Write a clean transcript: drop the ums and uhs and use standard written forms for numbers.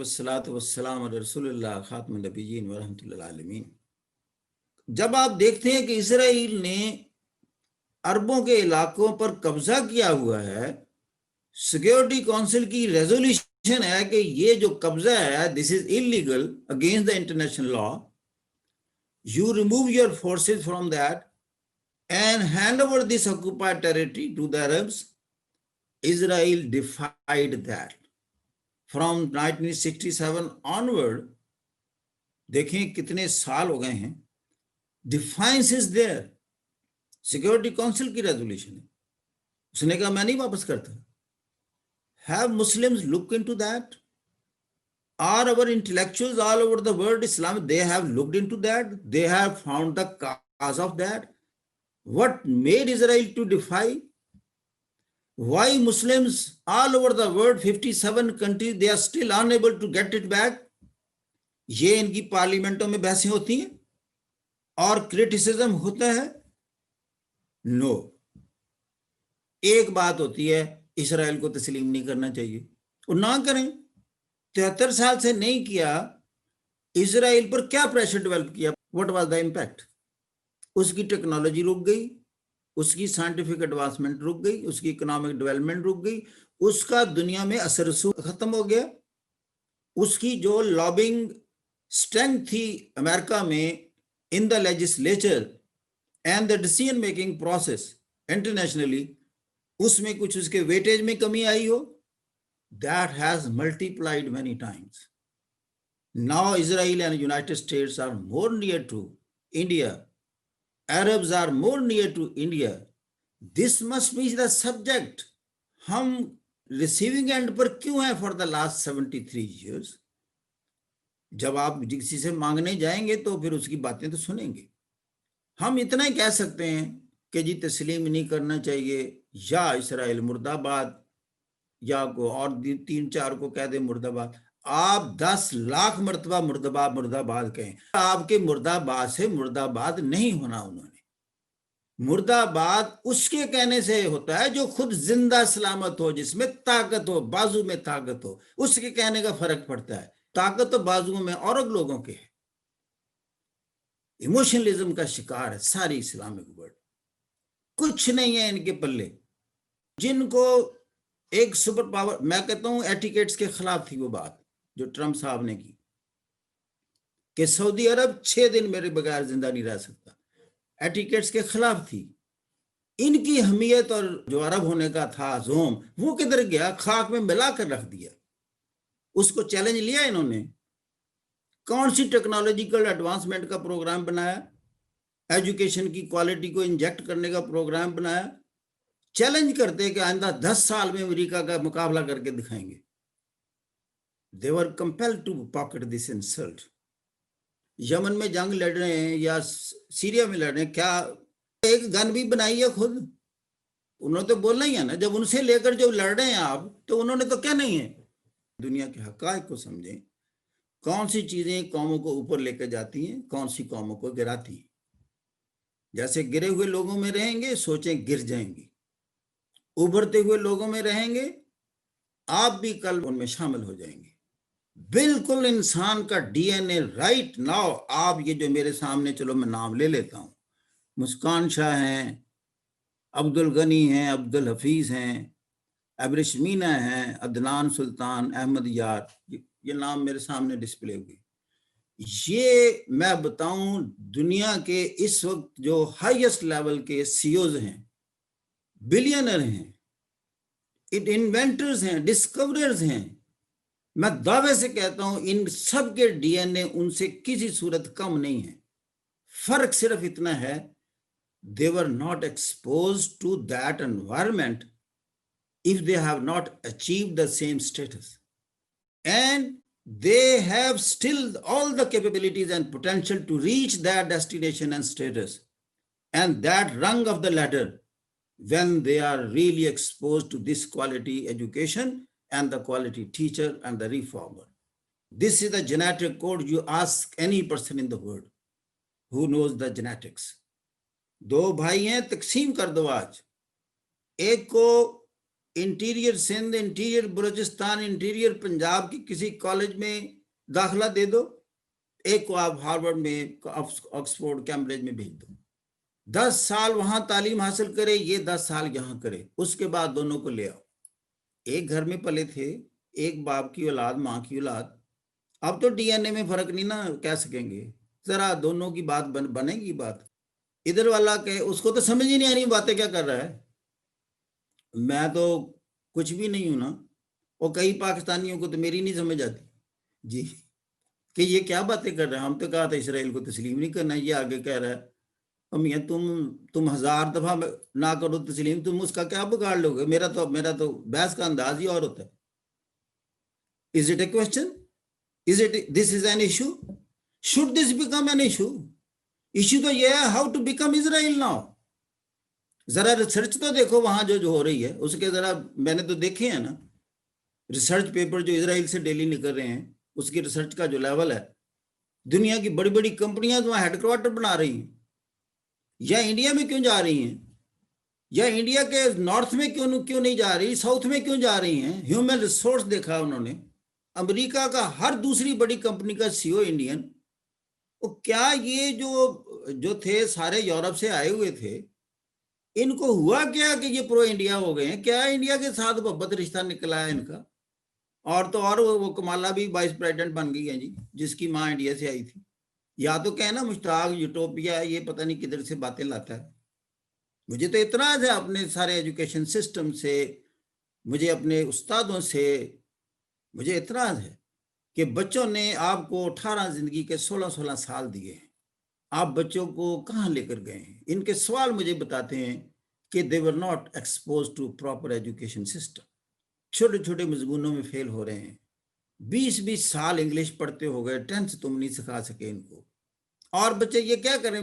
वस्सलातु वस्सलाम अला रसूलिल्लाह खातमुन नबिय्यीन व रहमतुल लिल आलमीन। जब आप देखते हैं कि इसराइल ने अरबों के इलाकों पर कब्जा किया हुआ है, सिक्योरिटी काउंसिल की रेजोल्यूशन है कि ये जो कब्जा है this is illegal against the international law, you remove your forces from that and hand over this occupied territory to the Arabs. Israel defied that. From 1967 onward, देखें कितने साल हो गए हैं, defiance is there. Security council की resolution है, उसने कहा मैं नहीं वापस करता. Have Muslims looked into that? Are our intellectuals all over the world Islam? They have looked into that. They have found the cause of that. What made Israel to defy? Why Muslims all over the world, 57 countries, they are still unable to get it back? ये इनकी पार्लियामेंटों में बहसें होती हैं और criticism होता है. No, एक बात होती है, इसराइल को तस्लीम नहीं करना चाहिए और ना करें. 73 साल से नहीं किया. इसराइल पर क्या प्रेशर डेवलप किया? What was the impact? उसकी टेक्नोलॉजी रुक गई, उसकी साइंटिफिक एडवांसमेंट रुक गई, उसकी इकोनॉमिक डेवलपमेंट रुक गई, उसका दुनिया में असर रसूख खत्म हो गया. उसकी जो लॉबिंग स्ट्रेंथ थी अमेरिका में in the legislature and the decision making process internationally, उसमें कुछ उसके वेटेज में कमी आई हो. That has multiplied many times. Now Israel and United States are more near to India. Arabs are more near to India. This must be the subject. हम receiving end पर क्यों हैं for the last 73 years? जब आप किसी से मांगने जाएंगे तो फिर उसकी बातें तो सुनेंगे. हम इतना ही कह सकते हैं कि जी तस्लीम नहीं करना चाहिए, या इसराइल मुर्दाबाद, या को और 3-4 को कह दे मुर्दाबाद. आप 10 लाख मर्तबा मुर्दाबाद मुर्दाबाद कहें, आपके मुर्दाबाद से मुर्दाबाद नहीं होना. उन्होंने मुर्दाबाद उसके कहने से होता है जो खुद जिंदा सलामत हो, जिसमें ताकत हो, बाजू में ताकत हो, उसके कहने का फर्क पड़ता है. ताकत तो बाजुओं में और लोगों के है. इमोशनलिज्म का शिकार है सारी इस्लामिक वर्ल्ड. कुछ नहीं है इनके पल्ले. जिनको एक सुपर पावर, मैं कहता हूं एटिकेट्स के खिलाफ थी वो बात जो ट्रम्प साहब ने की कि सऊदी अरब 6 दिन मेरे बगैर जिंदा नहीं रह सकता. एटिकेट्स के खिलाफ थी. इनकी हमीयत और जो अरब होने का था जोम, वो किधर गया? खाक में मिला कर रख दिया. उसको चैलेंज लिया इन्होंने. कौन सी टेक्नोलॉजिकल एडवांसमेंट का प्रोग्राम बनाया, एजुकेशन की क्वालिटी को इंजेक्ट करने का प्रोग्राम बनाया. चैलेंज करते कि आइंदा 10 साल में अमेरिका का मुकाबला करके दिखाएंगे. They were compelled to pocket this insult. Yemen में जंग लड़ रहे हैं या सीरिया में लड़ रहे हैं, क्या एक गन भी बनाई है खुद? उन्होंने तो बोलना ही है ना. जब उनसे लेकर जो लड़ रहे हैं आप, तो उन्होंने तो क्या नहीं है. दुनिया के हकायक को समझें. कौन सी चीजें कौमों को ऊपर लेकर जाती हैं, कौन सी कौमों को गिराती हैं. जैसे गिरे हुए लोगों में रहेंगे, सोचें गिर जाएंगे. उभरते हुए लोगों में रहेंगे, आप भी कल उनमें शामिल हो जाएंगे. बिल्कुल इंसान का डीएनए राइट नाउ. आप ये जो मेरे सामने, चलो मैं नाम ले लेता हूं, मुस्कान शाह हैं, अब्दुल गनी हैं, अब्दुल हफीज हैं, अबरिशमीना हैं, अदनान सुल्तान, अहमद यार, ये नाम मेरे सामने डिस्प्ले हुए. ये मैं बताऊं दुनिया के इस वक्त जो हाईएस्ट लेवल के सीईओज हैं, बिलियनर हैं, इन्वेंटर्स हैं, डिस्कवरर्स हैं. मैं दावे से कहता हूं इन सब के डीएनए उनसे किसी सूरत कम नहीं है. फर्क सिर्फ इतना है, they were not exposed to that environment if they have not achieved the same status, and they have still all the capabilities and potential to reach that destination and status and that rung of the ladder when they are really exposed to this quality education and the quality teacher and the reformer. This is the genetic code. You ask any person in the world who knows the genetics. 2 भाई हैं, तकसीम कर दो आज. एक को interior Sindh, interior Balochistan, interior Punjab کی کسی کالج میں داخلہ دے دو، ایک کو آپ ہارورڈ میں، آکسفورڈ، کیمبرج میں بھیج دو، 10 سال وہاں تعلیم حاصل کرے، یہ 10 سال یہاں کرے، اس کے بعد دونوں کو لے آؤ۔ ایک گھر میں پلے تھے، ایک باپ کی اولاد، ماں کی اولاد، اب تو ڈی این اے میں فرق نہیں نا کہہ سکیں گے، ذرا دونوں کی بات بنے گی بات۔ ادھر والا کہ اس کو تو سمجھ ہی نہیں آ رہی باتیں کیا کر رہا ہے، میں تو کچھ بھی نہیں ہوں نا، اور کئی پاکستانیوں کو تو میری نہیں سمجھ آتی جی کہ یہ کیا باتیں کر رہے ہیں، ہم تو کہا تھا اسرائیل کو تسلیم نہیں کرنا، یہ آگے کہہ رہا ہے میاں تم 1000 دفعہ نہ کرو تسلیم، تم اس کا کیا بگاڑ لو گے؟ میرا تو بحث کا انداز ہی اور ہوتا ہے۔ Is it a question? This is an issue? Should this become an issue? Issue تو یہ ہے how to become Israel now. ذرا ریسرچ تو دیکھو وہاں جو ہو رہی ہے اس کے، ذرا میں نے تو دیکھے ہیں نا ریسرچ پیپر جو اسرائیل سے ڈیلی نکل رہے ہیں، اس کی ریسرچ کا جو لیول ہے، دنیا کی بڑی بڑی کمپنیاں وہاں ہیڈ کوارٹر بنا رہی ہیں، یا انڈیا میں کیوں جا رہی ہیں، یا انڈیا کے نارتھ میں کیوں نہیں جا رہی، ساؤتھ میں کیوں جا رہی ہیں؟ ہیومن ریسورس دیکھا انہوں نے، امریکہ کا ہر دوسری بڑی کمپنی کا سی او انڈین، کیا یہ جو تھے سارے یورپ سے آئے ہوئے تھے، ان کو ہوا کیا کہ یہ پرو انڈیا ہو گئے ہیں؟ کیا انڈیا کے ساتھ محبت رشتہ نکلا ہے ان کا؟ اور تو اور وہ کمالہ بھی وائس پریزیڈنٹ بن گئی ہے جی، جس کی ماں انڈیا سے آئی تھی۔ یا تو کہنا مشتاق یوٹوپیا، یہ پتہ نہیں کدھر سے باتیں لاتا ہے۔ مجھے تو اعتراض ہے اپنے سارے ایجوکیشن سسٹم سے، مجھے اپنے استادوں سے، مجھے اعتراض ہے کہ بچوں نے آپ کو 18 زندگی کے 16 سال دیے ہیں، آپ بچوں کو کہاں لے کر گئے ہیں؟ ان کے سوال مجھے بتاتے ہیں کہ they were not exposed to proper education system، چھوٹے چھوٹے مضمونوں میں فیل ہو رہے ہیں، 20 سال انگلش پڑھتے ہو گئے، 10th تم نہیں سکھا سکے ان کو، اور بچے یہ کیا کریں؟